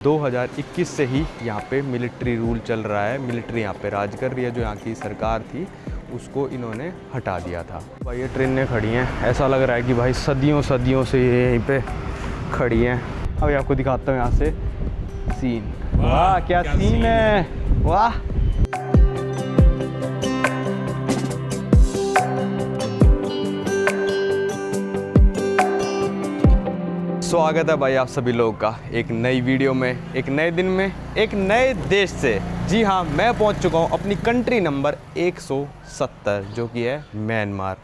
2021 से ही यहाँ पे मिलिट्री रूल चल रहा है। मिलिट्री यहाँ पे राज कर रही है। जो यहाँ की सरकार थी उसको इन्होंने हटा दिया था। भाई ये ट्रेनें खड़ी हैं, ऐसा लग रहा है कि भाई सदियों सदियों से ये यहीं पे खड़ी हैं। अभी आपको दिखाता हूँ यहाँ से सीन। वाह क्या सीन है, वाह। स्वागत है भाई आप सभी लोगों का एक नई वीडियो में, एक नए दिन में, एक नए देश से। जी हाँ, मैं पहुंच चुका हूं अपनी कंट्री नंबर 170 जो कि है म्यांमार।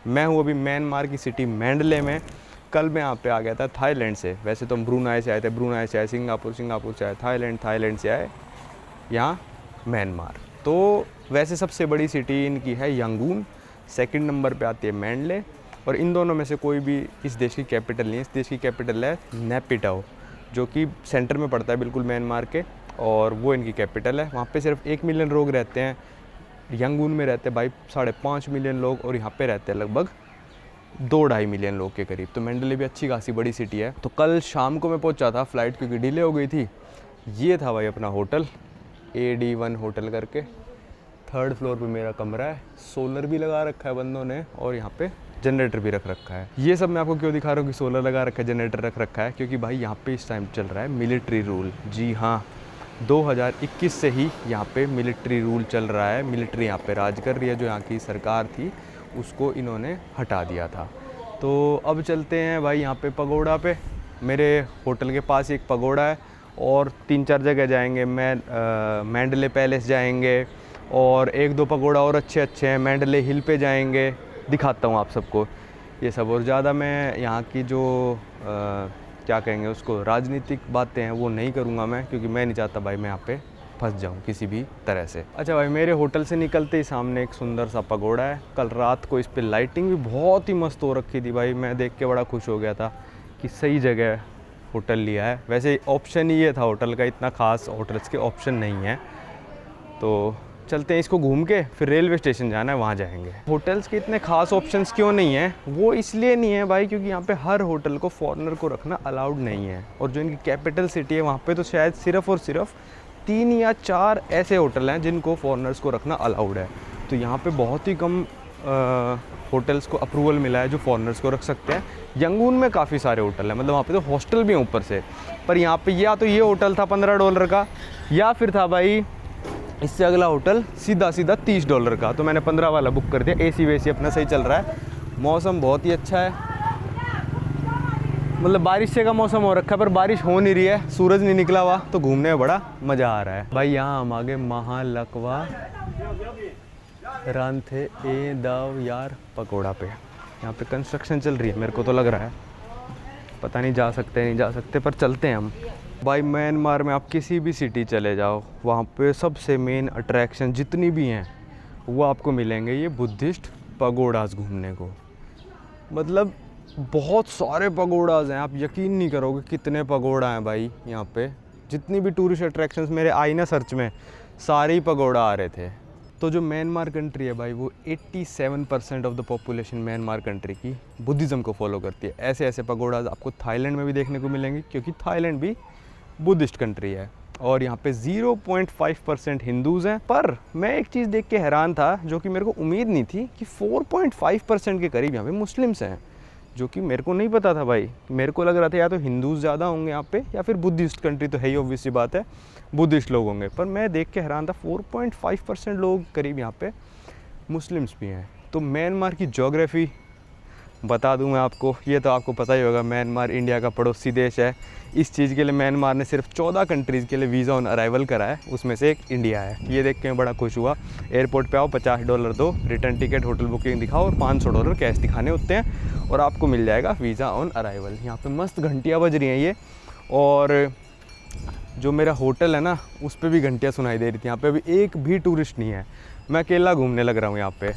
मैं हूं अभी म्यांमार की सिटी मैंडले में। कल मैं यहाँ पे आ गया था थाईलैंड से। वैसे तो हम ब्रुनाई से आए थे, ब्रुनाई से आए, सिंगापुर से आए, थाईलैंड से आए यहाँ म्यांमार। तो वैसे सबसे बड़ी सिटी इनकी है यंगून, सेकंड नंबर पे आती है मैंडले, और इन दोनों में से कोई भी इस देश की कैपिटल नहीं है। इस देश की कैपिटल है नेपिटाओ, जो कि सेंटर में पड़ता है बिल्कुल म्यांमार के, और वो इनकी कैपिटल है। वहाँ पे सिर्फ 1 मिलियन लोग रहते हैं। यंगून में रहते हैं भाई 5.5 मिलियन लोग, और यहाँ पे रहते हैं लगभग 2-2.5 मिलियन लोग के करीब। तो मैंडले भी अच्छी खासी बड़ी सिटी है। तो कल शाम को मैं पहुँचा था, फ्लाइट क्योंकि डिले हो गई थी। ये था भाई अपना होटल, AD1 होटल करके। 3rd फ्लोर पे मेरा कमरा है। सोलर भी लगा रखा है बंदों ने, और यहाँ पे जनरेटर भी रख रखा है। ये सब मैं आपको क्यों दिखा रहा हूँ कि सोलर लगा रखा है, जनरेटर रख रखा है, क्योंकि भाई यहाँ पे इस टाइम चल रहा है मिलिट्री रूल। जी हाँ, 2021 से ही यहाँ पे मिलिट्री रूल चल रहा है। मिलिट्री यहाँ पे राज कर रही है। जो यहाँ की सरकार थी उसको इन्होंने हटा दिया था। तो अब चलते हैं भाई यहाँ पे पगोड़ा पे। मेरे होटल के पास एक पगोड़ा है, और 3-4 जगह जाएंगे। मैंडले पैलेस जाएंगे, और 1-2 पगोड़ा और अच्छे हैं। मैंडले हिल पे जाएंगे, दिखाता हूँ आप सबको ये सब। और ज़्यादा मैं यहाँ की जो क्या कहेंगे उसको, राजनीतिक बातें हैं वो नहीं करूँगा मैं, क्योंकि मैं नहीं चाहता भाई मैं यहाँ पे फंस जाऊँ किसी भी तरह से। अच्छा भाई, मेरे होटल से निकलते ही सामने एक सुंदर सा पगोड़ा है। कल रात को इस पे लाइटिंग भी बहुत ही मस्त हो रखी थी भाई। मैं देख के बड़ा खुश हो गया था कि सही जगह होटल लिया है। वैसे ऑप्शन ही ये था होटल का, इतना ख़ास होटल्स के ऑप्शन नहीं है। तो चलते हैं इसको घूम के, फिर रेलवे स्टेशन जाना है, वहाँ जाएंगे। होटल्स के इतने खास ऑप्शंस क्यों नहीं है? वो इसलिए नहीं है भाई क्योंकि यहाँ पे हर होटल को फॉरेनर को रखना अलाउड नहीं है। और जो इनकी कैपिटल सिटी है वहाँ पे तो शायद सिर्फ और सिर्फ 3 या 4 ऐसे होटल हैं जिनको फॉरेनर्स को रखना अलाउड है। तो यहाँ पे बहुत ही कम होटल्स को अप्रूवल मिला है जो फॉरेनर्स को रख सकते हैं। यंगून में काफ़ी सारे होटल हैं, मतलब वहाँ पे तो हॉस्टल भी हैं ऊपर से। पर यहाँ पे या तो ये होटल था $15 का, या फिर था भाई इससे अगला होटल सीधा $30 का। तो मैंने 15 वाला बुक कर दिया। AC वेसी अपना सही चल रहा है। मौसम बहुत ही अच्छा है, मतलब बारिश से का मौसम हो रखा है, पर बारिश हो नहीं रही है, सूरज नहीं निकला हुआ, तो घूमने में बड़ा मज़ा आ रहा है भाई। यहाँ हम आगे महालकवा रांथे ए दाव यार पकोड़ा पे। यहाँ पे कंस्ट्रक्शन चल रही है, मेरे को तो लग रहा है। पता नहीं जा सकते पर चलते हैं हम। भाई म्यांमार में आप किसी भी सिटी चले जाओ, वहाँ पे सबसे मेन अट्रैक्शन जितनी भी हैं वो आपको मिलेंगे ये बुद्धिस्ट पगोड़ाज घूमने को। मतलब बहुत सारे पगोड़ाज हैं, आप यकीन नहीं करोगे कितने पगोड़ा हैं भाई यहाँ पे। जितनी भी टूरिस्ट अट्रैक्शंस मेरे आई ना सर्च में, सारे ही पगोड़ा आ रहे थे। तो जो म्यांमार कंट्री है भाई, वो 87% of the population Myanmar country की बुद्धिज़्म को फॉलो करती है। ऐसे पगोड़ाज आपको थाईलैंड में भी देखने को मिलेंगे, क्योंकि थाईलैंड भी बुद्धिस्ट कंट्री है। और यहाँ पे 0.5% हिंदूज़ हैं। पर मैं एक चीज़ देख के हैरान था, जो कि मेरे को उम्मीद नहीं थी, कि 4.5% के करीब यहाँ पे मुस्लिम्स हैं, जो कि मेरे को नहीं पता था भाई। मेरे को लग रहा था या तो हिंदूज़ ज़्यादा होंगे यहाँ पे, या फिर बुद्धिस्ट कंट्री तो है ही, ऑब्वियस सी बात है, बुद्धिस्ट लोग होंगे। पर मैं देख के हैरान था, 4.5% लोग करीब यहाँ पे मुस्लिम्स भी हैं। तो म्यांमार की ज्योग्राफी बता दूं मैं आपको, ये तो आपको पता ही होगा, म्यांमार इंडिया का पड़ोसी देश है। इस चीज़ के लिए म्यांमार ने सिर्फ 14 कंट्रीज़ के लिए वीज़ा ऑन अराइवल करा है, उसमें से एक इंडिया है। ये देख के मैं बड़ा खुश हुआ। एयरपोर्ट पे आओ, $50 दो, रिटर्न टिकट, होटल बुकिंग दिखाओ, और $500 कैश दिखाने होते हैं, और आपको मिल जाएगा वीज़ा ऑन अराइवल। यहाँ पे मस्त घंटियाँ बज रही हैं ये, और जो मेरा होटल है ना उस पर भी घंटियाँ सुनाई दे रही थी। यहाँ पर अभी एक भी टूरिस्ट नहीं है, मैं अकेला घूमने लग रहा हूँ यहाँ पर।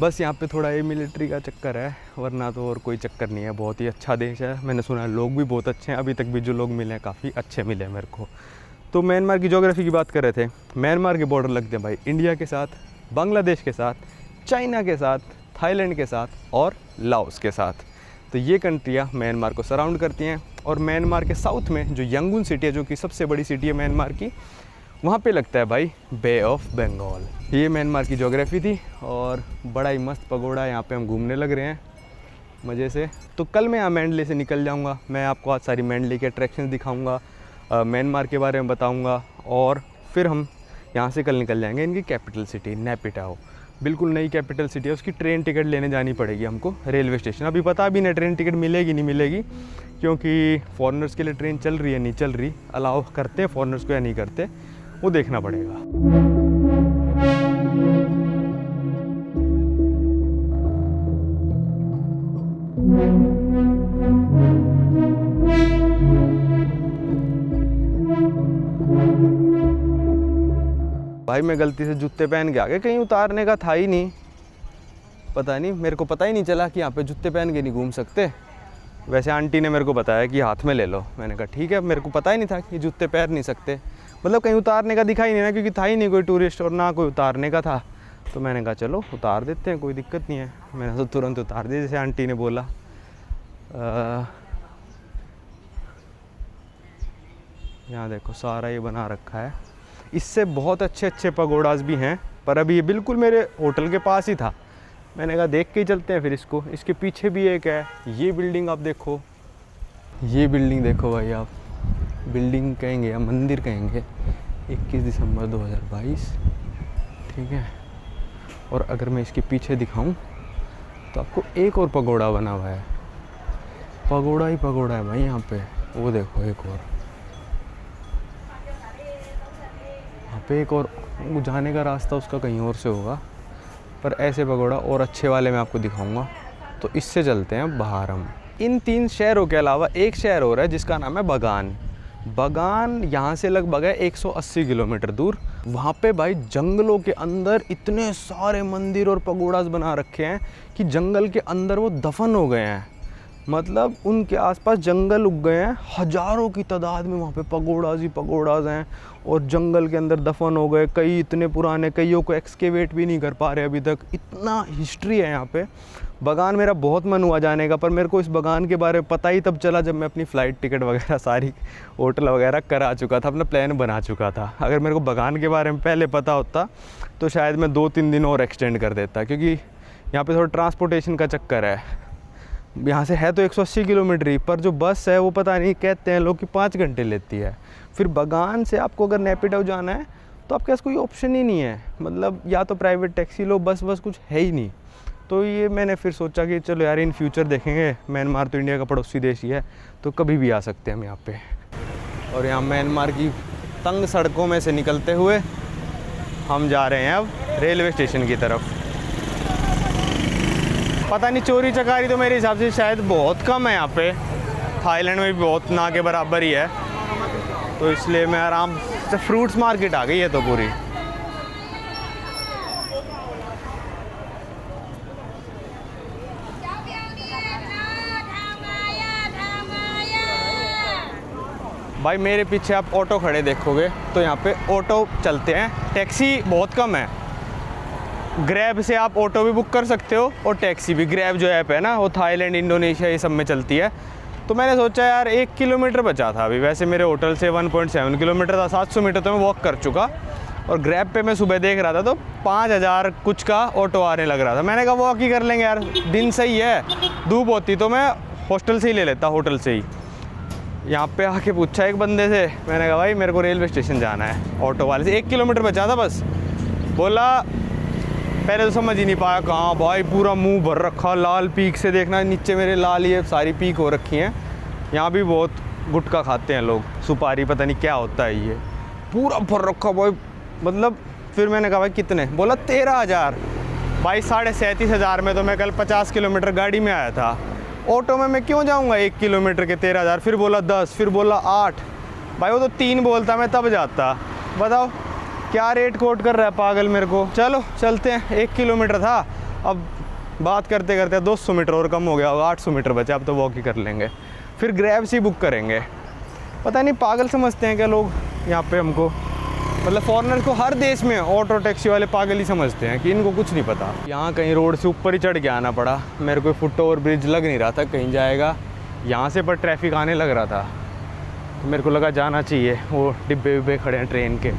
बस यहाँ पे थोड़ा ये मिलिट्री का चक्कर है, वरना तो और कोई चक्कर नहीं है। बहुत ही अच्छा देश है, मैंने सुना है लोग भी बहुत अच्छे हैं। अभी तक भी जो लोग मिले हैं काफ़ी अच्छे मिले मेरे को। तो म्यांमार की ज्योग्राफी की बात कर रहे थे। म्यांमार के बॉर्डर लगते हैं भाई इंडिया के साथ, बांग्लादेश के साथ, चाइना के साथ, थाईलैंड के साथ और लाओस के साथ। तो ये कंट्रियाँ म्यांमार को सराउंड करती हैं। और म्यांमार के साउथ में जो यंगून सिटी है, जो कि सबसे बड़ी सिटी है म्यांमार की, वहाँ पे लगता है भाई बे ऑफ बंगाल। ये म्यांमार की ज्योग्राफी थी और बड़ा ही मस्त पगोड़ा, यहाँ पे हम घूमने लग रहे हैं मज़े से। तो कल मैं यहाँ मैंडले से निकल जाऊँगा, मैं आपको आज सारी मैंडले के अट्रैक्शंस दिखाऊँगा, म्यांमार के बारे में बताऊँगा, और फिर हम यहाँ से कल निकल जाएंगे इनकी कैपिटल सिटी नैपिटाओ। बिल्कुल नई कैपिटल सिटी है, उसकी ट्रेन टिकट लेने जानी पड़ेगी हमको रेलवे स्टेशन। अभी पता भी नहीं ट्रेन टिकट मिलेगी नहीं मिलेगी, क्योंकि फॉरेनर्स के लिए ट्रेन चल रही है नहीं चल रही, अलाउ करते हैं फॉरेनर्स को या नहीं करते, वो देखना पड़ेगा। भाई मैं गलती से जूते पहन के आ गया, कहीं उतारने का था ही नहीं, पता नहीं, मेरे को पता ही नहीं चला कि यहाँ पे जूते पहन के नहीं घूम सकते। वैसे आंटी ने मेरे को बताया कि हाथ में ले लो, मैंने कहा ठीक है, मेरे को पता ही नहीं था कि जूते पहन नहीं सकते, मतलब कहीं उतारने का दिखा ही नहीं ना, क्योंकि था ही नहीं कोई टूरिस्ट और ना कोई उतारने का था। तो मैंने कहा चलो उतार देते हैं, कोई दिक्कत नहीं है। मैंने तो तुरंत उतार दिया जैसे आंटी ने बोला। यहाँ देखो सारा ये बना रखा है, इससे बहुत अच्छे अच्छे पगोडाज भी हैं, पर अभी ये बिल्कुल मेरे होटल के पास ही था। मैंने कहा देख के ही चलते हैं फिर इसको। इसके पीछे भी एक है, ये बिल्डिंग आप देखो, ये बिल्डिंग देखो भाई आप, बिल्डिंग कहेंगे या मंदिर कहेंगे, 21 दिसंबर 2022, ठीक है। और अगर मैं इसके पीछे दिखाऊं तो आपको एक और पगोड़ा बना हुआ है, पगोड़ा ही पगोड़ा है भाई यहाँ पे, वो देखो एक और, यहाँ पे एक और, जाने का रास्ता उसका कहीं और से होगा, पर ऐसे पगोड़ा और अच्छे वाले मैं आपको दिखाऊंगा। तो इससे चलते हैं बाहर हम। इन 3 शहरों के अलावा एक शहर और है जिसका नाम है बगान। बगान यहाँ से लगभग है 180 किलोमीटर दूर। वहाँ पे भाई जंगलों के अंदर इतने सारे मंदिर और पगोड़ास बना रखे हैं कि जंगल के अंदर वो दफन हो गए हैं, मतलब उनके आसपास जंगल उग गए हैं, हज़ारों की तादाद में वहाँ पे पगोड़ाज ही पगोड़ाज हैं और जंगल के अंदर दफन हो गए। कई इतने पुराने, कईयों को एक्सकेवेट भी नहीं कर पा रहे अभी तक, इतना हिस्ट्री है यहाँ पे। बगान मेरा बहुत मन हुआ जाने का, पर मेरे को इस बगान के बारे में पता ही तब चला जब मैं अपनी फ़्लाइट टिकट वगैरह सारी होटल वगैरह करा चुका था, अपना प्लान बना चुका था। अगर मेरे को बगान के बारे में पहले पता होता तो शायद मैं 2-3 दिन और एक्सटेंड कर देता, क्योंकि यहाँ पर थोड़ा ट्रांसपोर्टेशन का चक्कर है। यहाँ से है तो 180 किलोमीटर ही, पर जो बस है वो पता नहीं, कहते हैं लोग कि 5 घंटे लेती है। फिर बगान से आपको अगर नैपिटाओ जाना है तो आपके पास कोई ऑप्शन ही नहीं है, मतलब या तो प्राइवेट टैक्सी लो, बस कुछ है ही नहीं। तो ये मैंने फिर सोचा कि चलो यार इन फ्यूचर देखेंगे, म्यांमार तो इंडिया का पड़ोसी देश ही है, तो कभी भी आ सकते हैं हम यहाँ पे। और यहाँ म्यांमार की तंग सड़कों में से निकलते हुए हम जा रहे हैं अब रेलवे स्टेशन की तरफ। पता नहीं चोरी चकारी तो मेरे हिसाब से शायद बहुत कम है यहाँ पे, थाईलैंड में भी बहुत ना के बराबर ही है, तो इसलिए मैं आराम से, फ्रूट्स मार्केट आ गई है तो पूरी। भाई मेरे पीछे आप ऑटो खड़े देखोगे तो यहाँ पे ऑटो चलते हैं, टैक्सी बहुत कम है। ग्रैब से आप ऑटो भी बुक कर सकते हो और टैक्सी भी। ग्रैब जो ऐप है ना वो थाईलैंड, इंडोनेशिया ये सब में चलती है। तो मैंने सोचा यार 1 किलोमीटर बचा था अभी, वैसे मेरे होटल से 1.7 किलोमीटर था, 700 मीटर तो मैं वॉक कर चुका। और ग्रैब पे मैं सुबह देख रहा था तो 5000 कुछ का ऑटो आने लग रहा था। मैंने कहा वॉक ही कर लेंगे यार, दिन सही है, धूप होती तो मैं हॉस्टल से ही ले लेता, होटल से ही। यहाँ पे आके पूछा एक बंदे से, मैंने कहा भाई मेरे को रेलवे स्टेशन जाना है, ऑटो वाले से 1 किलोमीटर बचा था बस। बोला, पहले तो समझ ही नहीं पाया कहाँ भाई, पूरा मुंह भर रखा लाल पीक से, देखना नीचे मेरे लाल ये सारी पीक हो रखी हैं। यहाँ भी बहुत गुटखा खाते हैं लोग, सुपारी पता नहीं क्या होता है ये, पूरा भर रखा भाई, मतलब। फिर मैंने कहा भाई कितने, बोला 13000। भाई 37,500 में तो मैं कल 50 किलोमीटर गाड़ी में आया था, ऑटो में मैं क्यों जाऊँगा 1 किलोमीटर के 13000। फिर बोला 10, फिर बोला 8, भाई वो तो 3 बोलता मैं तब जाता। बताओ क्या रेट कोट कर रहा है पागल मेरे को। चलो चलते हैं, 1 किलोमीटर था, अब बात करते करते 200 मीटर और कम हो गया होगा, 800 मीटर बचा, अब तो वॉक ही कर लेंगे। फिर ग्रैब से बुक करेंगे, पता नहीं पागल समझते हैं क्या लोग यहाँ पे हमको। मतलब फॉरेनर को हर देश में ऑटो टैक्सी वाले पागल ही समझते हैं कि इनको कुछ नहीं पता। यहाँ कहीं रोड से ऊपर ही चढ़ के आना पड़ा, मेरे को फुट ओवर ब्रिज लग नहीं रहा था कहीं जाएगा यहाँ से, पर ट्रैफिक आने लग रहा था तो मेरे को लगा जाना चाहिए। वो डिब्बे विब्बे खड़े हैं ट्रेन के,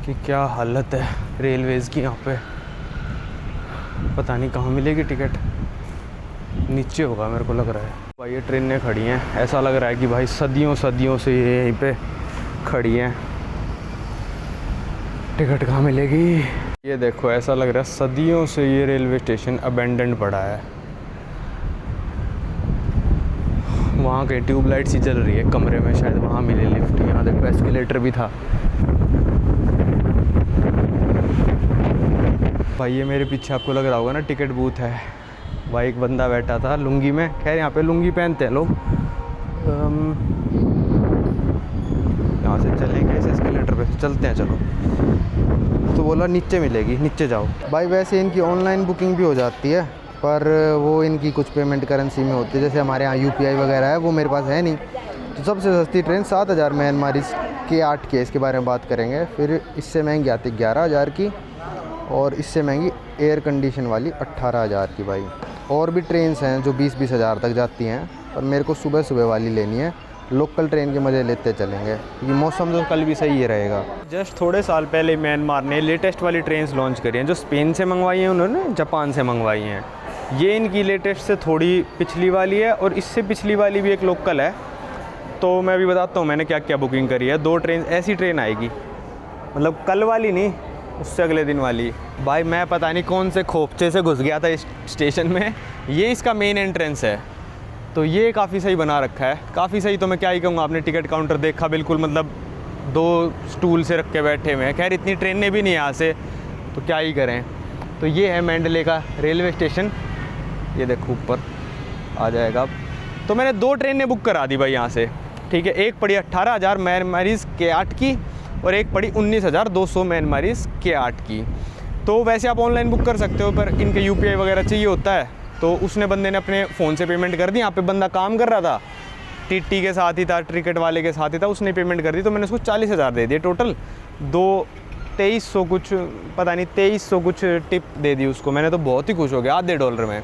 कि क्या हालत है रेलवेज़ की यहाँ पे। पता नहीं कहाँ मिलेगी टिकट, नीचे होगा मेरे को लग रहा है। भाई ये ट्रेनें खड़ी हैं, ऐसा लग रहा है कि भाई सदियों सदियों से ये यहीं पे खड़ी हैं। टिकट कहाँ मिलेगी? ये देखो ऐसा लग रहा है सदियों से ये रेलवे स्टेशन अबेंडन पड़ा है। वहाँ के ट्यूबलाइट सी जल रही है कमरे में, शायद वहाँ मिले लिफ्ट। यहाँ देखो एस्केलेटर भी था। भाई ये मेरे पीछे आपको लग रहा होगा ना टिकट बूथ है। भाई एक बंदा बैठा था लुंगी में, खैर यहाँ पे लुंगी पहनते हैं लोग। यहाँ से चलेंगे इस एस्केलेटर पे, चलते हैं चलो। तो बोला नीचे मिलेगी, नीचे जाओ। भाई वैसे इनकी ऑनलाइन बुकिंग भी हो जाती है, पर वो इनकी कुछ पेमेंट करेंसी में होती है। जैसे हमारे यहाँ UPI वगैरह है, वो मेरे पास है नहीं। तो सबसे सस्ती ट्रेन 7,000 म्यांमार के 8 के, इसके बारे में बात करेंगे। फिर इससे महंगी आती 11,000 की, और इससे महंगी एयर कंडीशन वाली 18,000 की। भाई और भी ट्रेन्स हैं जो 20-20 हज़ार तक जाती हैं, पर मेरे को सुबह सुबह वाली लेनी है। लोकल ट्रेन के मज़े लेते चलेंगे, क्योंकि मौसम तो कल भी सही ही रहेगा। जस्ट थोड़े साल पहले म्यांमार ने लेटेस्ट वाली ट्रेन्स लॉन्च करी हैं, जो स्पेन से मंगवाई हैं उन्होंने, जापान से मंगवाई हैं। ये इनकी लेटेस्ट से थोड़ी पिछली वाली है, और इससे पिछली वाली भी एक लोकल है। तो मैं भी बताता हूँ मैंने क्या क्या बुकिंग करी है। 2 ट्रेन, ऐसी ट्रेन आएगी, मतलब कल वाली नहीं, उससे अगले दिन वाली। भाई मैं पता नहीं कौन से खोपचे से घुस गया था इस स्टेशन में। ये इसका मेन एंट्रेंस है, तो ये काफ़ी सही बना रखा है। काफ़ी सही तो मैं क्या ही कहूँगा, आपने टिकट काउंटर देखा, बिल्कुल मतलब 2 स्टूल से रख के बैठे हुए हैं। खैर इतनी ट्रेनें भी नहीं यहाँ से, तो क्या ही करें। तो ये है मैंडले का रेलवे स्टेशन, ये देखो ऊपर आ जाएगा अब। तो मैंने 2 ट्रेनें बुक करा दी भाई यहाँ से, ठीक है। एक पड़ी 18,000 म्यांमारीज़ के 8 की, और एक पड़ी 19,200 म्यांमारीज़ के 8 की। तो वैसे आप ऑनलाइन बुक कर सकते हो, पर इनके UPI वगैरह चाहिए होता है। तो उसने बंदे ने अपने फ़ोन से पेमेंट कर दी। यहाँ पे बंदा काम कर रहा था, TT के साथ ही था, टिकट वाले के साथ ही था, उसने पेमेंट कर दी। तो मैंने उसको 40,000 दे दिए टोटल। 2300 कुछ, पता नहीं 2300 कुछ टिप दे दी उसको। मैंने तो बहुत ही खुश हो गया, आधे डॉलर में।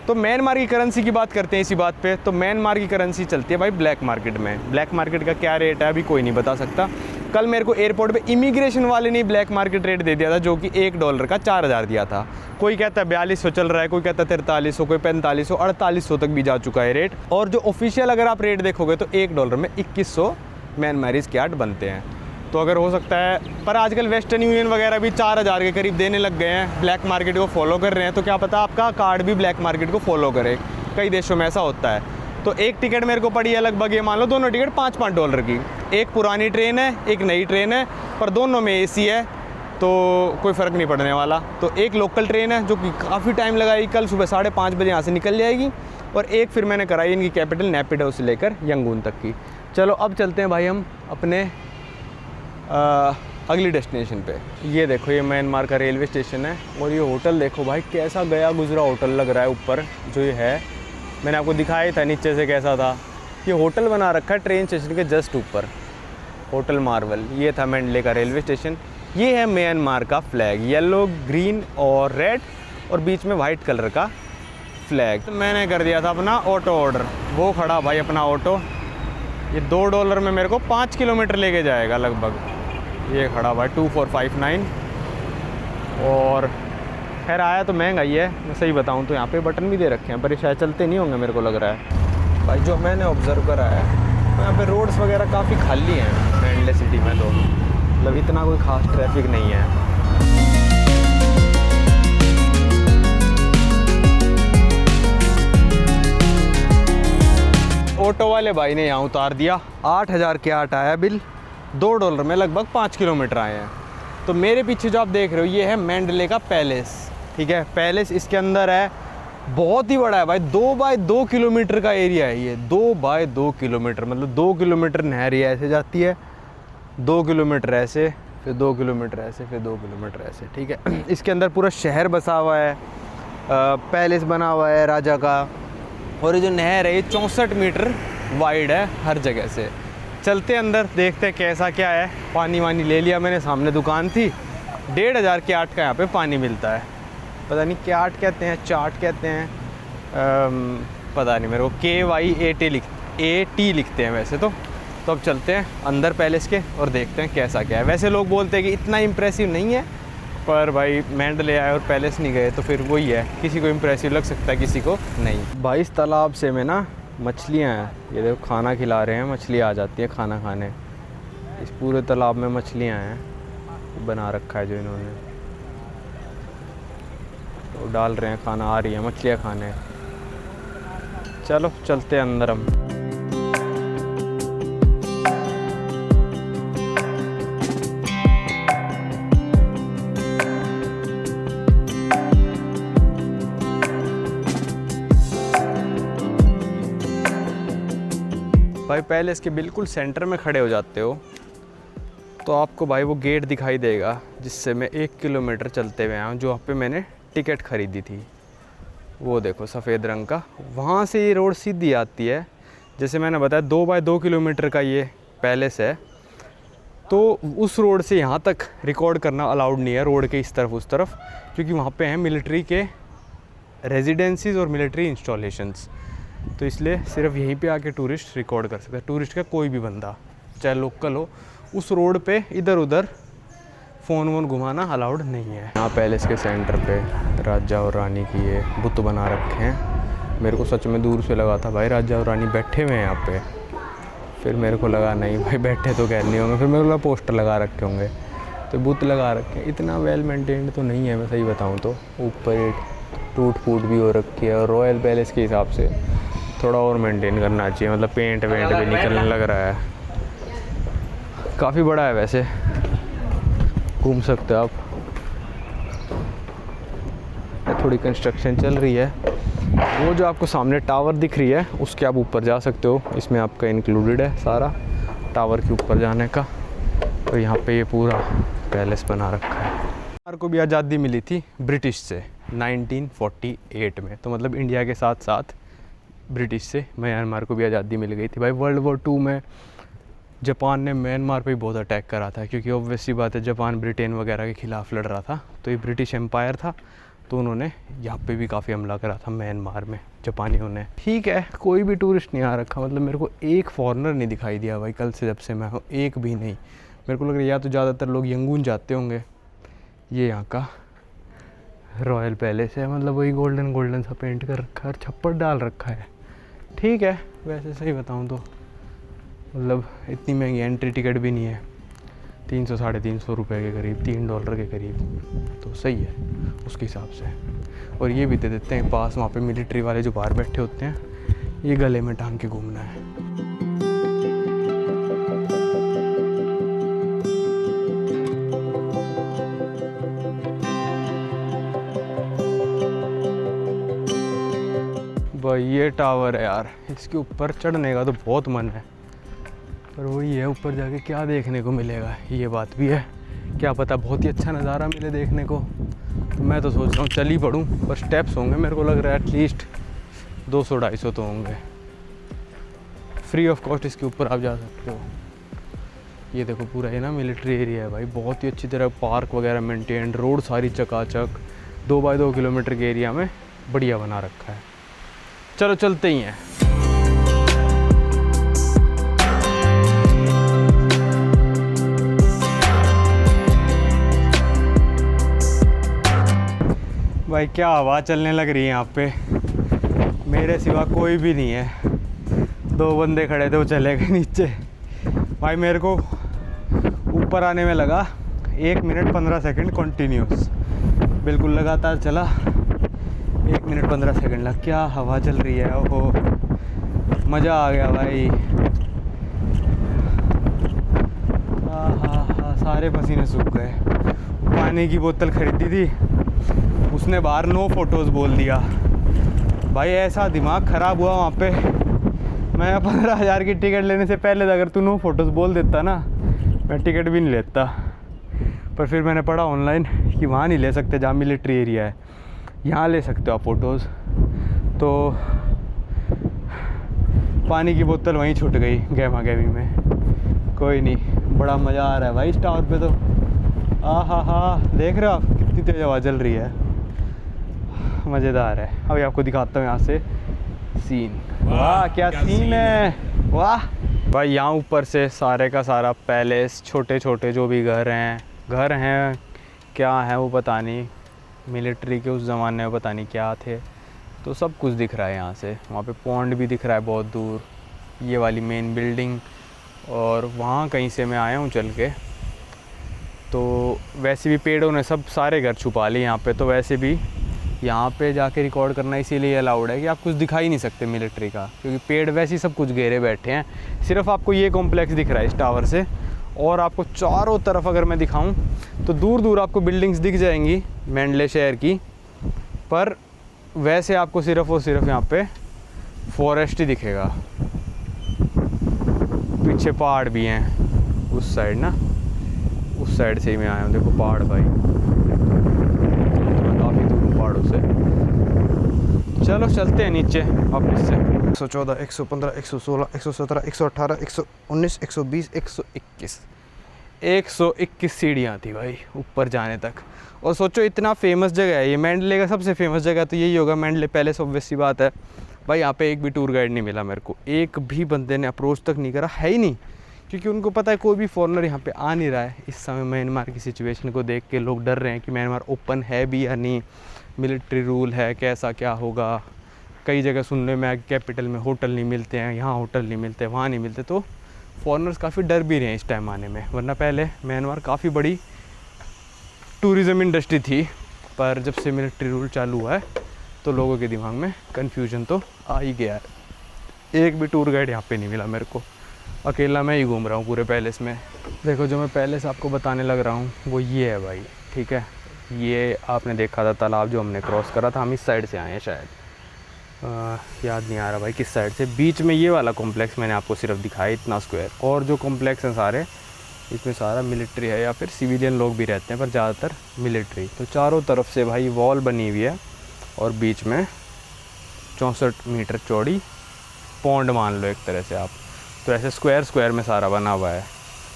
तो म्यांमार की करेंसी की बात करते हैं इसी बात पे। तो म्यांमार की करेंसी चलती है भाई ब्लैक मार्केट में। ब्लैक मार्केट का क्या रेट है अभी कोई नहीं बता सकता। कल मेरे को एयरपोर्ट पे इमिग्रेशन वाले ने ब्लैक मार्केट रेट दे दिया था, जो कि $1 का 4,000 दिया था। कोई कहता है 4200 चल रहा है, कोई कहता है 4300, कोई 4500, 4800 तक भी जा चुका है रेट। और जो ऑफिशियल अगर आप रेट देखोगे तो $1 में 2100 म्यांमारीज़ के 8 बनते हैं। तो अगर हो सकता है, पर आजकल वेस्टर्न यूनियन वगैरह भी 4,000 के करीब देने लग गए हैं, ब्लैक मार्केट को फॉलो कर रहे हैं। तो क्या पता आपका कार्ड भी ब्लैक मार्केट को फॉलो करे, कई देशों में ऐसा होता है। तो एक टिकट मेरे को पड़ी है लगभग, ये मान लो दोनों टिकट $5-5 की। एक पुरानी ट्रेन है, एक नई ट्रेन है, पर दोनों में AC है, तो कोई फ़र्क नहीं पड़ने वाला। तो एक लोकल ट्रेन है जो कि काफ़ी टाइम लगाई, कल सुबह 5:30 बजे यहाँ से निकल जाएगी। और एक फिर मैंने कराई इनकी कैपिटल नेपिडो से लेकर यंगून तक की। चलो अब चलते हैं भाई हम अपने अगली डेस्टिनेशन पे। ये देखो ये म्यांमार का रेलवे स्टेशन है, और ये होटल देखो भाई कैसा गया गुजरा होटल लग रहा है। ऊपर जो ये है, मैंने आपको दिखाया था नीचे से कैसा था। ये होटल बना रखा है ट्रेन स्टेशन के जस्ट ऊपर, होटल मार्वल। ये था मैंडले का रेलवे स्टेशन। ये है म्यांमार का फ्लैग, येलो, ग्रीन और रेड, और बीच में वाइट कलर का फ्लैग। तो मैंने कर दिया था अपना ऑटो ऑर्डर, वो खड़ा भाई अपना ऑटो। ये $2 में मेरे को 5 किलोमीटर लेके जाएगा लगभग। ये खड़ा भाई 2459। और खैर आया तो महंगा ही है, मैं सही बताऊं तो। यहाँ पे बटन भी दे रखे हैं, पर ये शायद चलते नहीं होंगे मेरे को लग रहा है। भाई जो मैंने ऑब्ज़र्व करा है, तो यहाँ पे रोड्स वगैरह काफ़ी खाली हैं मैंडले सिटी में। तो मतलब इतना कोई ख़ास ट्रैफिक नहीं है। ऑटो वाले भाई ने यहाँ उतार दिया, 8,000 के 8 आया बिल। $2 में लगभग 5 किलोमीटर आए हैं। तो मेरे पीछे जो आप देख रहे हो ये है मैंडले का पैलेस, ठीक है। पैलेस इसके अंदर है, बहुत ही बड़ा है भाई। 2x2 किलोमीटर का एरिया है ये, 2x2 किलोमीटर। मतलब 2 किलोमीटर नहर ये ऐसे जाती है, 2 किलोमीटर ऐसे, फिर 2 किलोमीटर ऐसे, फिर 2 किलोमीटर ऐसे, ठीक है। इसके अंदर पूरा शहर बसा हुआ है, पैलेस बना हुआ है राजा का। और ये जो नहर है ये 64 मीटर वाइड है हर जगह से। चलते हैं अंदर, देखते हैं कैसा क्या है। पानी वानी ले लिया मैंने, सामने दुकान थी। 1500 के 8 का यहाँ पे पानी मिलता है। पता नहीं क्या आट कहते हैं, चाट कहते हैं, पता नहीं मेरे को। KYAT लिखते हैं वैसे तो अब चलते हैं अंदर पैलेस के और देखते हैं कैसा क्या है। वैसे लोग बोलते हैं कि इतना इम्प्रेसिव नहीं है, पर भाई मैंडले आए और पैलेस नहीं गए तो फिर वही है, किसी को इम्प्रेसिव लग सकता है, किसी को नहीं। भाई इस तालाब से में ना मछलियाँ हैं, ये देखो खाना खिला रहे हैं, मछलियाँ आ जाती हैं खाना खाने। इस पूरे तालाब में मछलियाँ हैं, बना रखा है जो इन्होंने, तो डाल रहे हैं खाना, आ रही है मछलियाँ खाने। चलो चलते हैं अंदर हम। भाई पैलेस के बिल्कुल सेंटर में खड़े हो जाते हो तो आपको भाई वो गेट दिखाई देगा जिससे मैं 1 किलोमीटर चलते हुए आया हूँ, जो वहाँ पे मैंने टिकट ख़रीदी थी। वो देखो सफ़ेद रंग का, वहाँ से ये रोड सीधी आती है। जैसे मैंने बताया 2 बाय 2 किलोमीटर का ये पैलेस है, तो उस रोड से यहाँ तक रिकॉर्ड करना अलाउड नहीं है, रोड के इस तरफ उस तरफ, क्योंकि वहाँ पे हैं मिलिट्री के रेजिडेंसीज़ और मिलिट्री इंस्टॉलेशंस। तो इसलिए सिर्फ यहीं पे आके टूरिस्ट रिकॉर्ड कर सकता है, टूरिस्ट का कोई भी बंदा, चाहे लोकल हो। उस रोड पे इधर उधर फ़ोन वोन घुमाना अलाउड नहीं है। यहाँ पैलेस के सेंटर पे राजा और रानी की ये बुत बना रखे हैं। मेरे को सच में दूर से लगा था भाई राजा और रानी बैठे हुए हैं यहाँ पे, फिर मेरे को लगा नहीं भाई बैठे तो कह नहीं होंगे, फिर मेरे को लगा पोस्टर लगा रखे होंगे, तो बुत लगा रखे हैं। इतना वेल मेंटेन्ड तो नहीं है, मैं सही बताऊँ तो। ऊपर टूट फूट भी हो रखी है, और रॉयल पैलेस के हिसाब से थोड़ा और मेंटेन करना चाहिए, मतलब पेंट वेंट भी निकलने लग रहा है। काफ़ी बड़ा है वैसे, घूम सकते हो आप। थोड़ी कंस्ट्रक्शन चल रही है। वो जो आपको सामने टावर दिख रही है उसके आप ऊपर जा सकते हो, इसमें आपका इंक्लूडेड है सारा टावर के ऊपर जाने का। तो यहाँ पे ये पूरा पैलेस बना रखा है। म्यांमार को भी आज़ादी मिली थी ब्रिटिश से 1948 में, तो मतलब इंडिया के साथ साथ ब्रिटिश से म्यांमार को भी आज़ादी मिल गई थी। भाई World War II में जापान ने म्यांमार पे बहुत अटैक करा था, क्योंकि ऑब्वियसली बात है जापान ब्रिटेन वगैरह के ख़िलाफ़ लड़ रहा था, तो ये ब्रिटिश एम्पायर था, तो उन्होंने यहाँ पे भी काफ़ी हमला करा था म्यांमार में जापानियों ने। ठीक है, कोई भी टूरिस्ट नहीं आ रखा, मतलब मेरे को एक फॉरेनर नहीं दिखाई दिया भाई कल से जब से मैं हूँ, एक भी नहीं। मेरे को लग रहा है या तो ज़्यादातर लोग यंगून जाते होंगे। ये यहाँ का रॉयल पैलेस है, मतलब वही गोल्डन सा पेंट कर रखा है और छप्पर डाल रखा है। ठीक है, वैसे सही बताऊँ तो मतलब इतनी महंगी एंट्री टिकट भी नहीं है, 300-350 रुपये के करीब, $3 के करीब, तो सही है उसके हिसाब से। और ये भी दे देते हैं पास, वहाँ पे मिलिट्री वाले जो बाहर बैठे होते हैं, ये गले में टांग के घूमना है। भाई ये टावर है यार, इसके ऊपर चढ़ने का तो बहुत मन है, पर वही है ऊपर जाके क्या देखने को मिलेगा, ये बात भी है। क्या पता बहुत ही अच्छा नज़ारा मिले देखने को। तो मैं तो सोच रहा हूँ चल ही पड़ूँ, पर स्टेप्स होंगे मेरे को लग रहा है एटलीस्ट 200-250 तो होंगे। फ्री ऑफ कॉस्ट इसके ऊपर आप जा सकते हो। ये देखो पूरा है ना मिलिट्री एरिया है भाई, बहुत ही अच्छी तरह पार्क वगैरह मेंटेन्ड, रोड सारी चकाचक, 2 बाय 2 किलोमीटर के एरिया में बढ़िया बना रखा है। चलो चलते ही हैं। भाई क्या हवा चलने लग रही है यहाँ पे, मेरे सिवा कोई भी नहीं है। 2 बंदे खड़े थे वो चले गए नीचे। भाई मेरे को ऊपर आने में लगा 1 मिनट 15 सेकंड कंटिन्यूस, बिल्कुल लगातार चला, 1 मिनट 15 सेकंड लग। क्या हवा चल रही है, ओहो मज़ा आ गया भाई। हाँ, सारे पसीने सूख गए। पानी की बोतल खरीदी थी, उसने बाहर नो फोटोज़ बोल दिया। भाई ऐसा दिमाग ख़राब हुआ वहाँ पे। मैं 15,000 की टिकट लेने से पहले अगर तू नो फोटोज़ बोल देता ना, मैं टिकट भी नहीं लेता। पर फिर मैंने पढ़ा ऑनलाइन कि वहाँ नहीं ले सकते जहाँ मिलिट्री एरिया है, यहाँ ले सकते हो आप फ़ोटोज़। तो पानी की बोतल वहीं छूट गई गहमा गहमी में। कोई नहीं, बड़ा मज़ा आ रहा है भाई इस टावर पे तो। हा, देख रहे हो आप कितनी तेज़ हवा चल रही है, मज़ेदार है। अभी आपको दिखाता हूँ यहाँ से सीन। वाह क्या सीन है, वाह भाई। यहाँ ऊपर से सारे का सारा पैलेस, छोटे छोटे जो भी घर हैं क्या हैं वो पता नहीं, मिलिट्री के उस ज़माने में पता नहीं क्या थे, तो सब कुछ दिख रहा है यहाँ से। वहाँ पे पॉन्ड भी दिख रहा है बहुत दूर, ये वाली मेन बिल्डिंग, और वहाँ कहीं से मैं आया हूँ चल के। तो वैसे भी पेड़ों ने सब सारे घर छुपा लिए यहाँ पे, तो वैसे भी यहाँ पे जाके रिकॉर्ड करना इसीलिए अलाउड है कि आप कुछ दिखा ही नहीं सकते मिलिट्री का, क्योंकि पेड़ वैसे ही सब कुछ घेरे बैठे हैं। सिर्फ आपको ये कॉम्प्लेक्स दिख रहा है इस टावर से, और आपको चारों तरफ अगर मैं दिखाऊं तो दूर दूर आपको बिल्डिंग्स दिख जाएंगी मैंडले शहर की, पर वैसे आपको सिर्फ और सिर्फ यहाँ पे फॉरेस्ट ही दिखेगा। पीछे पहाड़ भी हैं उस साइड ना, उस साइड से ही मैं आया हूँ। देखो पहाड़ भाई, काफ़ी दूर हूँ पहाड़ों से। चलो चलते हैं नीचे वापस से। 114, 115, 116, 117, 118, 119, 120, 121, 121 सीढ़ियाँ थी भाई ऊपर जाने तक। और सोचो इतना फेमस जगह है ये, मैंडले का सबसे फेमस जगह तो यही होगा, मैंडले पैलेस। ऑब्वियस सी बात है भाई, यहाँ पे एक भी टूर गाइड नहीं मिला मेरे को, एक भी बंदे ने अप्रोच तक नहीं करा, है ही नहीं, क्योंकि उनको पता है कोई भी फॉरेनर यहाँ पे आ नहीं रहा है। इस समय म्यांमार की सिचुएशन को देख के लोग डर रहे हैं कि म्यांमार ओपन है भी या नहीं, मिलिट्री रूल है, कैसा क्या होगा। कई जगह सुनने में आया कैपिटल में होटल नहीं मिलते हैं, यहाँ होटल नहीं मिलते, वहाँ नहीं मिलते, तो फॉरेनर्स काफ़ी डर भी रहे हैं इस टाइम आने में। वरना पहले म्यांमार काफ़ी बड़ी टूरिज़म इंडस्ट्री थी, पर जब से मिलिट्री रूल चालू हुआ है तो लोगों के दिमाग में कन्फ्यूजन तो आ ही गया है। एक भी टूर गाइड यहाँ पे नहीं मिला मेरे को, अकेला मैं ही घूम रहा हूँ पूरे पैलेस में। देखो जो मैं पैलेस आपको बताने लग रहा हूँ वो ये है भाई, ठीक है। ये आपने देखा था तालाब जो हमने क्रॉस करा था, हम इस साइड से आए हैं शायद, याद नहीं आ रहा भाई किस साइड से। बीच में ये वाला कॉम्प्लेक्स मैंने आपको सिर्फ दिखाया इतना स्क्वायर, और जो कॉम्प्लेक्स हैं सारे इसमें सारा मिलिट्री है या फिर सिविलियन लोग भी रहते हैं, पर ज़्यादातर मिलिट्री। तो चारों तरफ से भाई वॉल बनी हुई है, और बीच में 64 मीटर चौड़ी पौंड मान लो एक तरह से आप। तो ऐसे स्क्वायर में सारा बना हुआ है,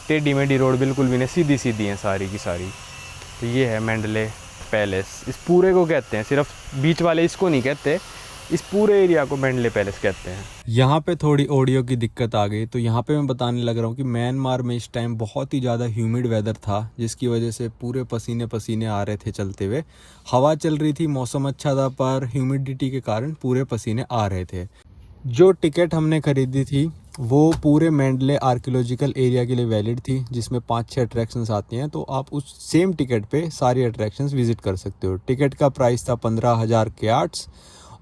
टेढ़ी मेढ़ी रोड बिल्कुल भी नहीं, सीधी सीधी हैं सारी की सारी। तो ये है मैंडले पैलेस, इस पूरे को कहते हैं, सिर्फ बीच वाले इसको नहीं कहते, इस पूरे एरिया को मैंडले पैलेस कहते हैं। यहाँ पे थोड़ी ऑडियो की दिक्कत आ गई, तो यहाँ पे मैं बताने लग रहा हूँ कि म्यांमार में इस टाइम बहुत ही ज़्यादा ह्यूमिड वेदर था, जिसकी वजह से पूरे पसीने पसीने आ रहे थे चलते हुए। हवा चल रही थी, मौसम अच्छा था, पर ह्यूमिडिटी के कारण पूरे पसीने आ रहे थे। जो टिकट हमने खरीदी थी वो पूरे मैंडले आर्कियोलॉजिकल एरिया के लिए वैलिड थी, जिसमें 5-6 अट्रैक्शंस आती हैं, तो आप उस सेम टिकट पे सारी अट्रैक्शंस विजिट कर सकते हो। टिकट का प्राइस था 15,000 क्याट्स,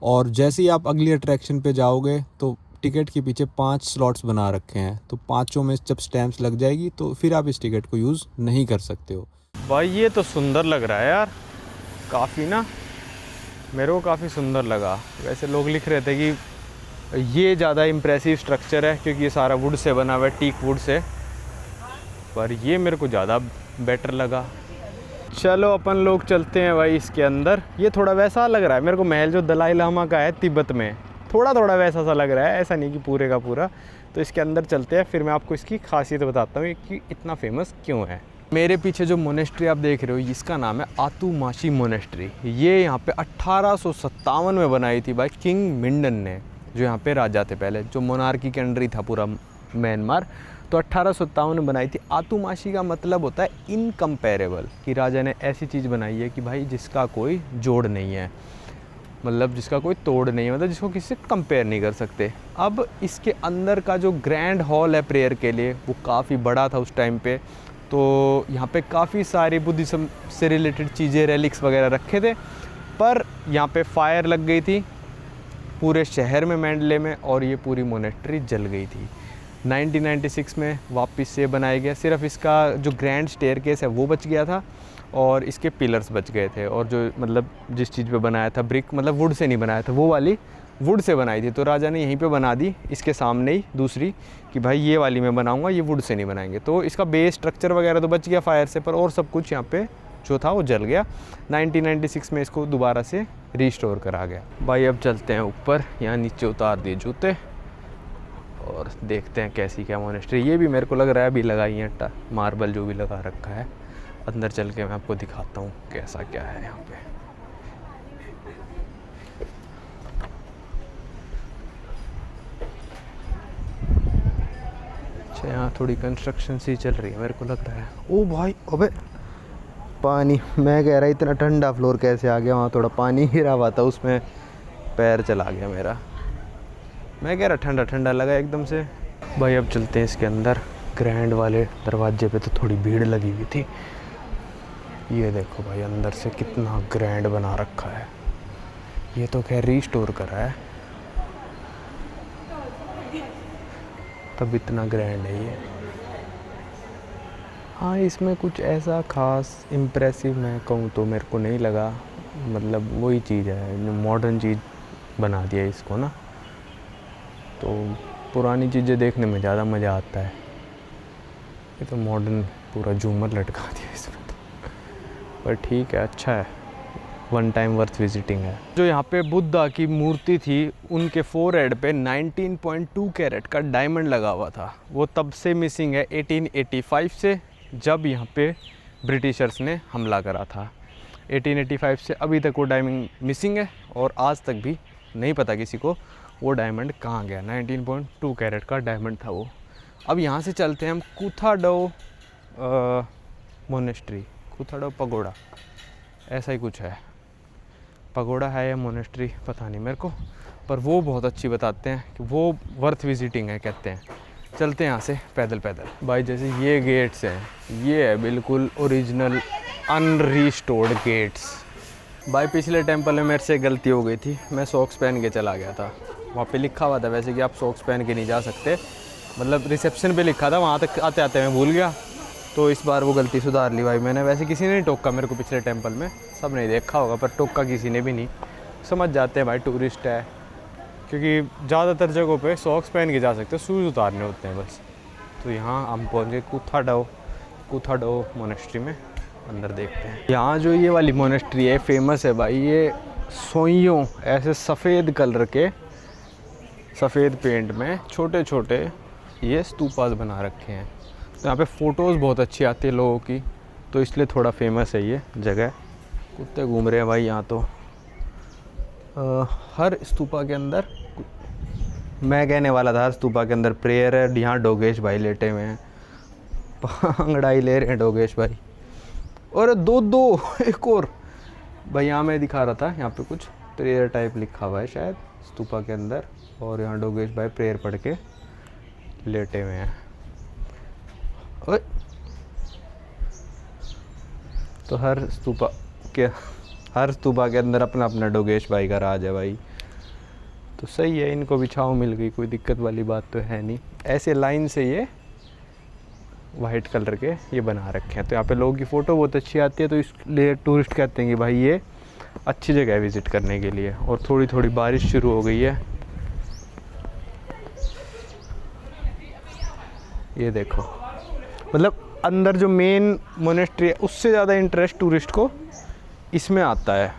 और जैसे ही आप अगली अट्रैक्शन पे जाओगे तो टिकट के पीछे 5 स्लॉट्स बना रखे हैं, तो 5 में जब स्टैम्प्स लग जाएगी तो फिर आप इस टिकट को यूज़ नहीं कर सकते हो। भाई ये तो सुंदर लग रहा है यार, काफ़ी ना, मेरे को काफ़ी सुंदर लगा। वैसे लोग लिख रहे थे कि ये ज़्यादा इम्प्रेसिव स्ट्रक्चर है क्योंकि ये सारा वुड से बना हुआ है, टीक वुड से, पर ये मेरे को ज़्यादा बेटर लगा। चलो अपन लोग चलते हैं भाई इसके अंदर। ये थोड़ा वैसा लग रहा है मेरे को, महल जो दलाई लामा का है तिब्बत में, थोड़ा थोड़ा वैसा सा लग रहा है, ऐसा नहीं कि पूरे का पूरा। तो इसके अंदर चलते हैं, फिर मैं आपको इसकी खासियत बताता हूँ कि इतना फेमस क्यों है। मेरे पीछे जो मोनेस्ट्री आप देख रहे हो, इसका नाम है आतू माशी मोनेस्ट्री। ये यहाँ पे 1857 में बनाई थी भाई किंग मिंडन ने, जो यहाँ पे राजा थे पहले, जो मोनार्की के अंडर ही था पूरा म्यांमार। तो 1857 में बनाई थी। आतू माशी का मतलब होता है इनकम्पेरेबल, कि राजा ने ऐसी चीज़ बनाई है कि भाई जिसका कोई जोड़ नहीं है, मतलब जिसका कोई तोड़ नहीं है, मतलब जिसको किसी से कंपेयर नहीं कर सकते। अब इसके अंदर का जो ग्रैंड हॉल है प्रेयर के लिए, वो काफ़ी बड़ा था उस टाइम पे। तो यहाँ पे काफ़ी सारी बुद्धिज़्म से रिलेटेड चीज़ें, रेलिक्स वगैरह रखे थे, पर यहाँ पे फायर लग गई थी पूरे शहर में मैंडले में, और ये पूरी मोनेस्ट्री जल गई थी। 1996 में वापस से बनाया गया, सिर्फ इसका जो ग्रैंड स्टेयरकेस है वो बच गया था, और इसके पिलर्स बच गए थे, और जो मतलब जिस चीज़ पे बनाया था, ब्रिक मतलब वुड से नहीं बनाया था, वो वाली वुड से बनाई थी। तो राजा ने यहीं पे बना दी इसके सामने ही दूसरी, कि भाई ये वाली मैं बनाऊंगा, ये वुड से नहीं बनाएंगे। तो इसका बेस स्ट्रक्चर वगैरह तो बच गया फायर से, पर और सब कुछ यहाँ पे जो था वो जल गया। 1996 में इसको दोबारा से रिस्टोर करा गया। भाई अब चलते हैं ऊपर, यहाँ नीचे उतार दिए जूते, और देखते हैं कैसी क्या मोनेस्ट्री। ये भी मेरे को लग रहा है अभी लगाई है मार्बल जो भी लगा रखा है। अंदर चल के मैं आपको दिखाता हूँ कैसा क्या है यहाँ पे। अच्छा यहाँ थोड़ी कंस्ट्रक्शन सी चल रही है मेरे को लग रहा है। ओ भाई अबे पानी, मैं कह रहा इतना ठंडा फ्लोर कैसे आ गया। वहाँ थोड़ा पानी गिरा हुआ था उसमें पैर चला गया मेरा। मैं कह रहा ठंडा ठंडा लगा एकदम से। भाई अब चलते हैं इसके अंदर। ग्रैंड वाले दरवाजे पे तो थोड़ी भीड़ लगी हुई थी। ये देखो भाई अंदर से कितना ग्रैंड बना रखा है। ये तो खैर रीस्टोर करा है तब इतना ग्रैंड है ये। हाँ इसमें कुछ ऐसा ख़ास इम्प्रेसिव मैं कहूँ तो मेरे को नहीं लगा। मतलब वही चीज़ है, मॉडर्न चीज़ बना दिया इसको ना, तो पुरानी चीज़ें देखने में ज़्यादा मज़ा आता है। ये तो मॉडर्न पूरा झूमर लटका दिया इसमें तो, पर ठीक है अच्छा है, वन टाइम वर्थ विजिटिंग है। जो यहाँ पे बुद्धा की मूर्ति थी उनके फोरहेड पे 19.2 कैरेट का डायमंड लगा हुआ था। वो तब से मिसिंग है 1885 से, जब यहाँ पे ब्रिटिशर्स ने हमला करा था। 1885 से अभी तक वो डायमंड मिसिंग है और आज तक भी नहीं पता किसी को वो डायमंड कहाँ गया। 19.2 कैरेट का डायमंड था वो। अब यहाँ से चलते हैं हम कुथाडो मोनेस्ट्री, कुथाडो पगोड़ा ऐसा ही कुछ है। पगोड़ा है या मोनेस्ट्री पता नहीं मेरे को, पर वो बहुत अच्छी बताते हैं कि वो वर्थ विजिटिंग है कहते हैं। चलते हैं यहाँ से पैदल पैदल। भाई जैसे ये गेट्स हैं, ये है बिल्कुल ओरिजिनल अनरीस्टोर्ड गेट्स। भाई पिछले टेंपल में मेरे से गलती हो गई थी, मैं सॉक्स पहन के चला गया था। वहाँ पे लिखा हुआ था वैसे कि आप सॉक्स पहन के नहीं जा सकते, मतलब रिसेप्शन पे लिखा था, वहाँ तक आते आते मैं भूल गया। तो इस बार वो गलती सुधार ली भाई मैंने। वैसे किसी ने नहीं टोका मेरे को पिछले टेंपल में, सब नहीं देखा होगा पर टोका किसी ने भी नहीं। समझ जाते हैं भाई टूरिस्ट है, क्योंकि ज़्यादातर जगहों पे सॉक्स पहन के जा सकते हो, शूज़ उतारने होते हैं बस। तो यहाँ हम पहुँच गए कुथाडो मोनेस्ट्री में। अंदर देखते हैं। यहाँ जो ये वाली मोनेस्ट्री है फेमस है भाई, ये सोइयों ऐसे सफ़ेद कलर के सफ़ेद पेंट में छोटे छोटे ये स्तूपास बना रखे हैं। तो यहाँ पे फ़ोटोज़ बहुत अच्छी आती है लोगों की, तो इसलिए थोड़ा फेमस है ये जगह। कुत्ते घूम रहे हैं भाई यहाँ तो। हर स्तूपा के अंदर, मैं कहने वाला था हर स्तूपा के अंदर प्रेयर है। यहाँ डोगेश भाई लेटे हुए हैं, अंगड़ाई ले रहे हैं डोगेश भाई। और दो एक और भाई यहाँ मैं दिखा रहा था, यहाँ पे कुछ प्रेयर टाइप लिखा हुआ है शायद स्तूपा के अंदर, और यहाँ डोगेश भाई प्रेयर पढ़ के लेटे हुए हैं। ओए तो हर स्तूपा के अंदर अपना अपना डोगेश भाई का राज है भाई। तो सही है, इनको भी छाँव मिल गई, कोई दिक्कत वाली बात तो है नहीं। ऐसे लाइन से ये वाइट कलर के ये बना रखे हैं, तो यहाँ पे लोगों की फ़ोटो बहुत अच्छी आती है, तो इसलिए टूरिस्ट कहते हैं कि भाई ये अच्छी जगह है विज़िट करने के लिए। और थोड़ी थोड़ी बारिश शुरू हो गई है, ये देखो। मतलब अंदर जो मेन मोनेस्ट्री है उससे ज़्यादा इंटरेस्ट टूरिस्ट को इसमें आता है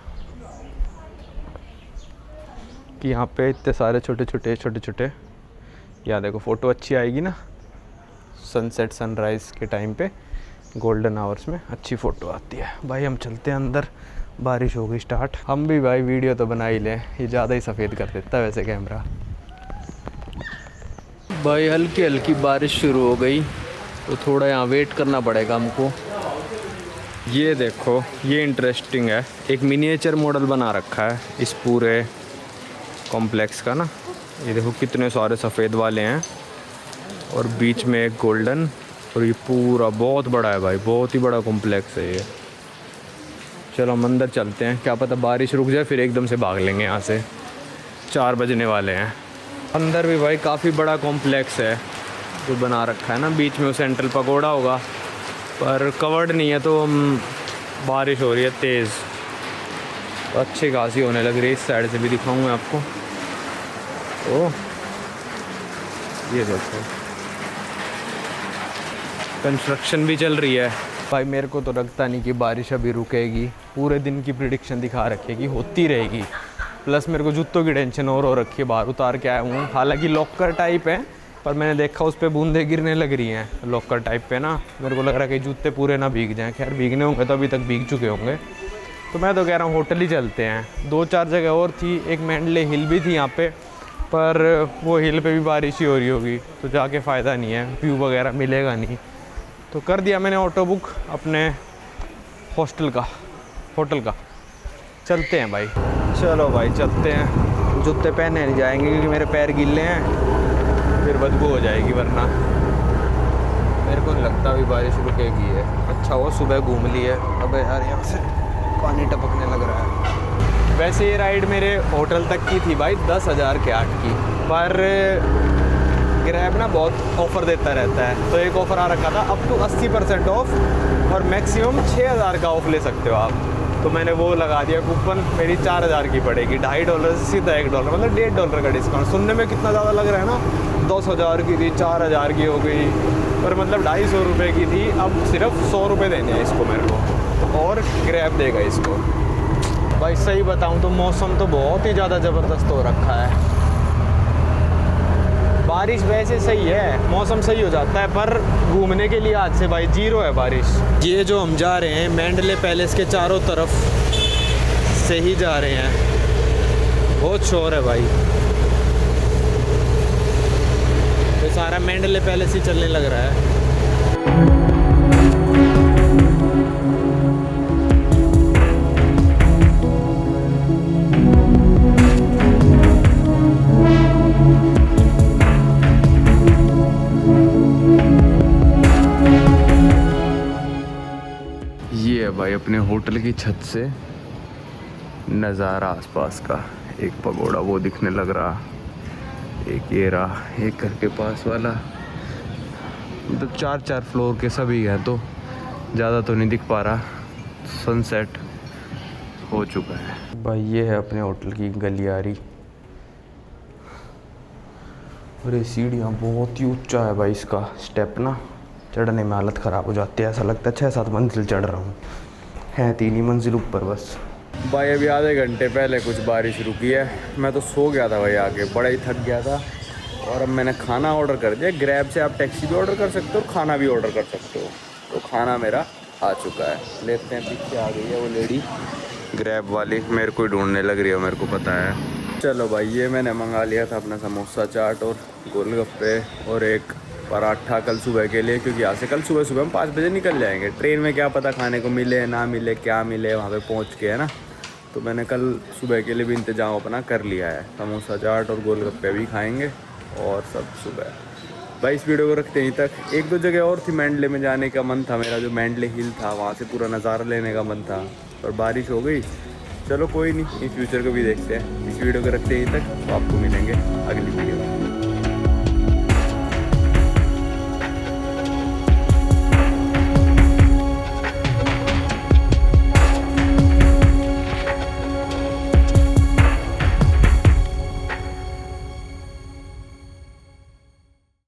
कि यहाँ पे इतने सारे छोटे छोटे यहाँ देखो फ़ोटो अच्छी आएगी ना, सनसेट सनराइज़ के टाइम पे गोल्डन आवर्स में अच्छी फ़ोटो आती है। भाई हम चलते हैं अंदर, बारिश हो गई स्टार्ट। हम भी भाई वीडियो तो बना ही लें, ये ज़्यादा ही सफ़ेद कर देता है वैसे कैमरा। भाई हल्की हल्की बारिश शुरू हो गई, तो थोड़ा यहाँ वेट करना पड़ेगा हमको। ये देखो ये इंटरेस्टिंग है, एक मिनिएचर मॉडल बना रखा है इस पूरे कॉम्प्लेक्स का ना। ये देखो कितने सारे सफ़ेद वाले हैं और बीच में एक गोल्डन, और ये पूरा बहुत बड़ा है भाई, बहुत ही बड़ा कॉम्प्लेक्स है ये। चलो हम अंदर चलते हैं, क्या पता बारिश रुक जाए फिर एकदम से भाग लेंगे यहाँ से। 4 बजने वाले हैं। अंदर भी भाई काफ़ी बड़ा कॉम्प्लेक्स है जो बना रखा है ना, बीच में वो सेंट्रल पगोड़ा होगा पर कवर्ड नहीं है, तो बारिश हो रही है तेज़, तो अच्छी खासी होने लग रही है। इस साइड से भी दिखाऊंगा आपको। ओह ये देखो कंस्ट्रक्शन भी चल रही है भाई। मेरे को तो लगता नहीं कि बारिश अभी रुकेगी, पूरे दिन की प्रिडिक्शन दिखा रखी है कि होती रहेगी। प्लस मेरे को जूतों की टेंशन और हो रखी है, बाहर उतार के आया हूँ। हालांकि लॉकर टाइप है, पर मैंने देखा उस पर बूंदे गिरने लग रही हैं लॉकर टाइप पे ना। मेरे को लग रहा है कि जूते पूरे ना भीग जाएं। खैर भीगने होंगे तो अभी तक भीग चुके होंगे। तो मैं तो कह रहा हूँ होटल ही चलते हैं। 2-4 जगह और थी, एक मैंडले हिल भी थी यहाँ पे, पर वो हिल पे भी बारिश ही हो रही होगी तो जाके फ़ायदा नहीं है, व्यू वगैरह मिलेगा नहीं। तो कर दिया मैंने ऑटो बुक अपने होटल का। चलते हैं भाई। चलो भाई चलते हैं। जूते पहने नहीं जाएंगे क्योंकि मेरे पैर गीले हैं, फिर बदबू हो जाएगी वरना। मेरे को नहीं लगता अभी बारिश रुकेगी है। अच्छा वो सुबह घूम ली है। अबे यार यहाँ से पानी टपकने लग रहा है। वैसे ये राइड मेरे होटल तक की थी भाई 10,000 के 8 की, पर ग्रैब ना बहुत ऑफ़र देता रहता है। तो एक ऑफ़र आ रखा था अप टू 80% ऑफ और मैक्सिमम 6,000 का ऑफ ले सकते हो आप। तो मैंने वो लगा दिया कूपन, मेरी 4,000 की पड़ेगी। $2.5 से सीधा $1, मतलब $1.5 का डिस्काउंट। सुनने में कितना ज़्यादा लग रहा है ना, 10,000 की थी 4,000 की हो गई, पर मतलब 250 रुपये की थी। अब सिर्फ 100 रुपये देने हैं इसको मेरे को, और ग्रैब देगा इसको। भाई सही बताऊं तो मौसम तो बहुत ही ज़्यादा ज़बरदस्त हो रखा है। बारिश वैसे सही है, मौसम सही हो जाता है, पर घूमने के लिए आज से भाई 0 है बारिश। ये जो हम जा रहे हैं मैंडले पैलेस के चारों तरफ से ही जा रहे हैं। बहुत शोर है भाई, तो सारा मैंडले पैलेस ही चलने लग रहा है। ये है भाई अपने होटल की छत से नज़ारा आसपास का। एक पगोड़ा वो दिखने लग रहा, एक ये रहा, एक घर के पास वाला। मतलब 4-4 फ्लोर के सभी हैं, तो ज़्यादा तो नहीं दिख पा रहा। सनसेट हो चुका है भाई। ये है अपने होटल की गलियारी, और ये सीढ़ियाँ बहुत ही ऊंचा है भाई। इसका स्टेप ना चढ़ने में हालत ख़राब हो जाती है, ऐसा लगता है 6-7 मंजिल चढ़ रहा हूँ। है 3 ही मंजिल ऊपर बस। भाई अभी आधे घंटे पहले कुछ बारिश रुकी है। मैं तो सो गया था भाई आके, बड़ा ही थक गया था। और अब मैंने खाना ऑर्डर कर दिया। ग्रैब से आप टैक्सी भी ऑर्डर कर सकते हो और खाना भी ऑर्डर कर सकते हो। तो खाना मेरा आ चुका है, लेते हैं। पीछे आ गई है वो लेडी ग्रैब वाली, मेरे को ही ढूंढने लग रही है, मेरे को पता है। चलो भाई ये मैंने मंगा लिया था अपना समोसा चाट और गोलगप्पे और एक पराठा कल सुबह के लिए, क्योंकि यहाँ से कल सुबह हम 5 बजे निकल जाएंगे। ट्रेन में क्या पता खाने को मिले ना मिले, क्या मिले वहाँ पे पहुँच के, है ना। तो मैंने कल सुबह के लिए भी इंतजाम अपना कर लिया है। समोसा चाट और गोलगप्पे भी खाएंगे और सब सुबह। भाई इस वीडियो को रखते ही तक। 1-2 जगह और थी मैंडले में जाने का मन था मेरा, जो मैंडले हिल था वहाँ से पूरा नज़ारा लेने का मन था, पर बारिश हो गई। चलो कोई नहीं, इन फ्यूचर को भी देखते हैं। इस वीडियो को रखते ही तक, तो आपको मिलेंगे अगली वीडियो में।